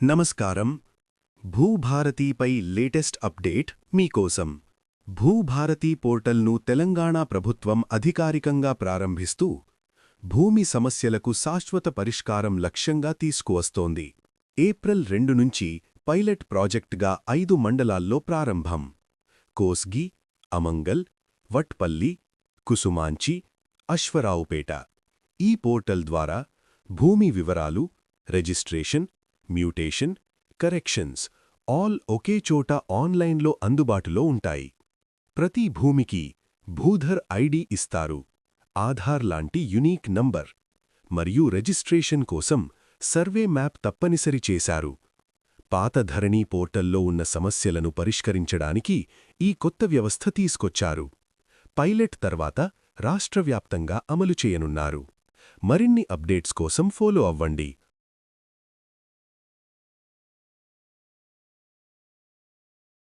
నమస్కారం. భూభారతిపై latest update మీకోసం. భూభారతి పోర్టల్ను తెలంగాణ ప్రభుత్వం అధికారికంగా ప్రారంభిస్తూ భూమి సమస్యలకు శాశ్వత పరిష్కారం లక్ష్యంగా తీసుకువస్తోంది. ఏప్రిల్ 2 నుంచి పైలట్ ప్రాజెక్టుగా 5 మండలాల్లో ప్రారంభం. కోస్గి, అమంగల్, వట్పల్లి, కుసుమాంచి, అశ్వరావుపేట. ఈ పోర్టల్ ద్వారా భూమి వివరాలు, రిజిస్ట్రేషన్, మ్యూటేషన్, కరెక్షన్స్ ఆల్ ఒకే చోట ఆన్లైన్లో అందుబాటులో ఉంటాయి. ప్రతి భూమికి భూధర్ ఐడి ఇస్తారు, ఆధార్ లాంటి యునీక్ నంబర్, మరియు రిజిస్ట్రేషన్ కోసం సర్వే మ్యాప్ తప్పనిసరి చేశారు. పాత ధరణి పోర్టల్లో ఉన్న సమస్యలను పరిష్కరించడానికి ఈ కొత్త వ్యవస్థ తీసుకొచ్చారు. పైలట్ తర్వాత రాష్ట్రవ్యాప్తంగా అమలు చేయనున్నారు. మరిన్ని అప్డేట్స్ కోసం ఫాలో అవ్వండి.